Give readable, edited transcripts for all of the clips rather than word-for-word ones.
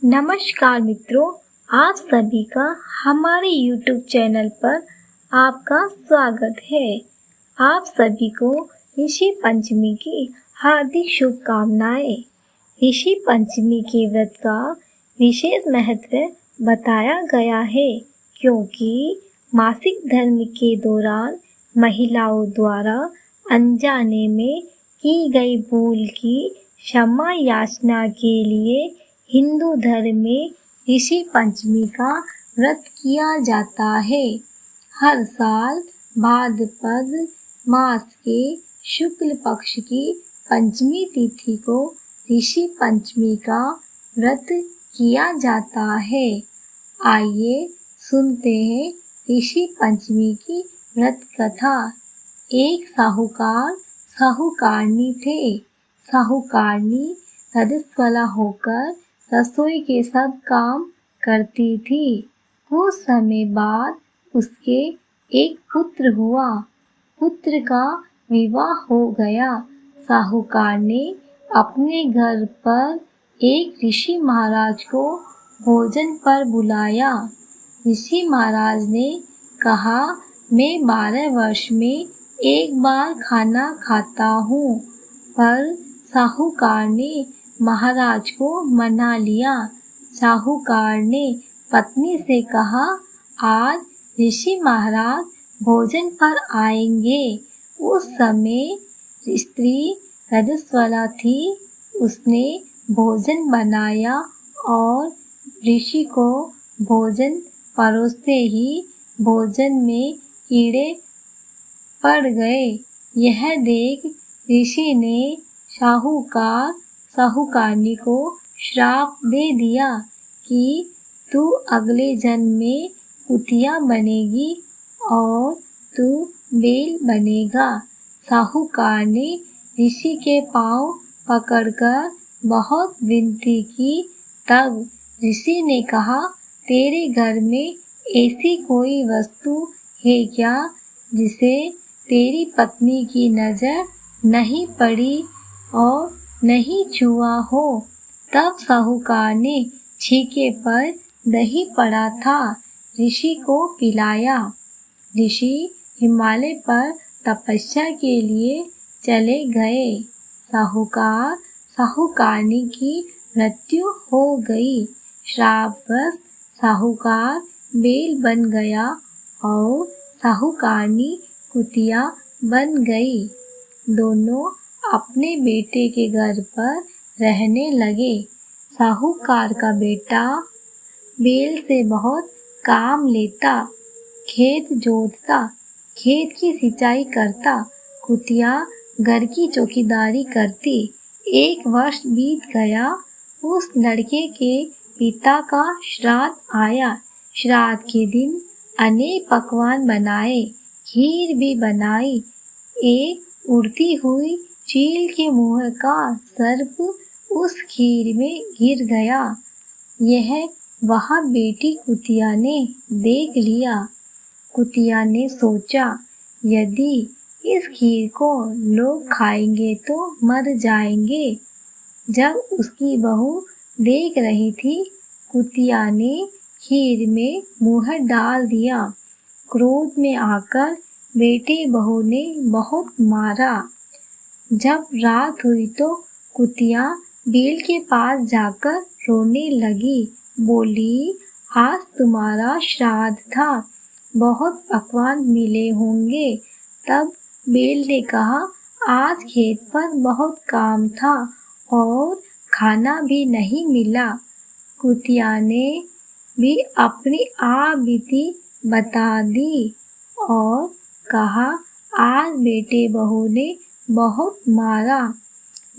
नमस्कार मित्रों, आप सभी का हमारे YouTube चैनल पर आपका स्वागत है। आप सभी को ऋषि पंचमी की हार्दिक शुभकामनाएं। ऋषि पंचमी के व्रत का विशेष महत्व बताया गया है, क्योंकि मासिक धर्म के दौरान महिलाओं द्वारा अनजाने में की गई भूल की क्षमा याचना के लिए हिंदू धर्म में ऋषि पंचमी का व्रत किया जाता है। हर साल भाद्रपद मास के शुक्ल पक्ष की पंचमी तिथि को ऋषि पंचमी का व्रत किया जाता है। आइए सुनते हैं ऋषि पंचमी की व्रत कथा। एक साहूकार साहूकारनी थे। साहूकारनी रजस्वला होकर रसोई के सब काम करती थी। कुछ समय बाद उसके एक पुत्र हुआ। पुत्र का विवाह हो गया। साहूकार ने अपने घर पर एक ऋषि महाराज को भोजन पर बुलाया। ऋषि महाराज ने कहा, मैं 12 वर्ष में एक बार खाना खाता हूँ। पर साहूकार ने महाराज को मना लिया। साहूकार ने पत्नी से कहा, आज ऋषि महाराज भोजन पर आएंगे। उस समय स्त्री रजस्वला थी। उसने भोजन बनाया और ऋषि को भोजन परोसते ही भोजन में कीड़े पड़ गए। यह देख ऋषि ने साहूकारनी को श्राप दे दिया कि तू अगले जन्म में कुतिया बनेगी और तू बैल बनेगा। साहूकार ने ऋषि के पांव पकड़कर बहुत विनती की। तब ऋषि ने कहा, तेरे घर में ऐसी कोई वस्तु है क्या जिसे तेरी पत्नी की नजर नहीं पड़ी और नहीं छुआ हो? तब साहूकार ने छीके पर दही पड़ा था ऋषि को पिलाया। ऋषि हिमालय पर तपस्या के लिए चले गए। साहूकारनी की मृत्यु हो गई। श्रापवश साहूकार बैल बन गया और साहूकारनी कुतिया बन गई। दोनों अपने बेटे के घर पर रहने लगे। साहूकार का बेटा बैल से बहुत काम लेता, खेत जोतता, खेत की सिंचाई करता, कुतिया घर की चौकीदारी करती। 1 वर्ष बीत गया। उस लड़के के पिता का श्राद्ध आया। श्राद्ध के दिन अनेक पकवान बनाए, खीर भी बनाई। एक उड़ती हुई चील के मुंह का सर्प उस खीर में गिर गया। यह वह बेटी कुतिया ने देख लिया। कुतिया ने सोचा, यदि इस खीर को लोग खाएंगे तो मर जाएंगे। जब उसकी बहू देख रही थी, कुतिया ने खीर में मुंह डाल दिया। क्रोध में आकर बेटे बहू ने बहुत मारा। जब रात हुई तो कुतिया बैल के पास जाकर रोने लगी। बोली, आज तुम्हारा श्राद्ध था, बहुत पकवान मिले होंगे। तब बैल ने कहा, आज खेत पर बहुत काम था और खाना भी नहीं मिला। कुतिया ने भी अपनी बीती बता दी और कहा, आज बेटे बहू ने बहुत मारा।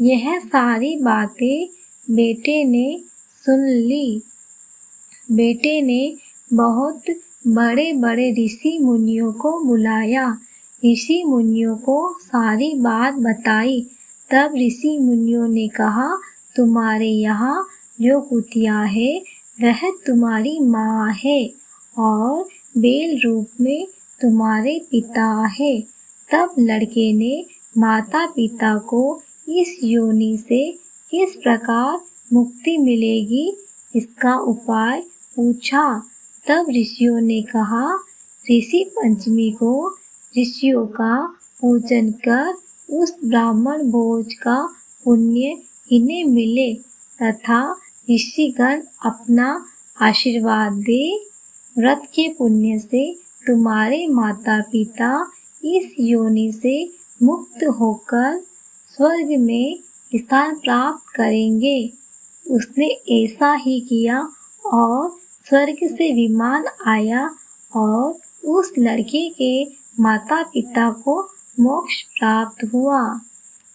यह सारी बातें बेटे ने सुन ली। बेटे ने बहुत बड़े बड़े ऋषि मुनियों को बुलाया। ऋषि मुनियों को सारी बात बताई। तब ऋषि मुनियों ने कहा, तुम्हारे यहाँ जो कुतिया है वह तुम्हारी माँ है और बैल रूप में तुम्हारे पिता है। तब लड़के ने माता पिता को इस योनि से किस प्रकार मुक्ति मिलेगी इसका उपाय पूछा। तब ऋषियों ने कहा, ऋषि पंचमी को ऋषियों का पूजन कर उस ब्राह्मण भोज का पुण्य इन्हें मिले तथा ऋषिगण अपना आशीर्वाद दे। व्रत के पुण्य से तुम्हारे माता पिता इस योनि से मुक्त होकर स्वर्ग में स्थान प्राप्त करेंगे। उसने ऐसा ही किया और स्वर्ग से विमान आया और उस लड़के के माता पिता को मोक्ष प्राप्त हुआ।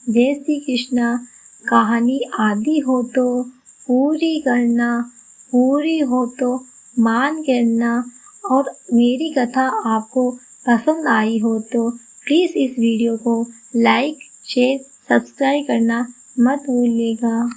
जय श्री कृष्ण। कहानी आदि हो तो पूरी करना, पूरी हो तो मान करना। और मेरी कथा आपको पसंद आई हो तो प्लीज़ इस वीडियो को लाइक, शेयर, सब्सक्राइब करना मत भूलिएगा।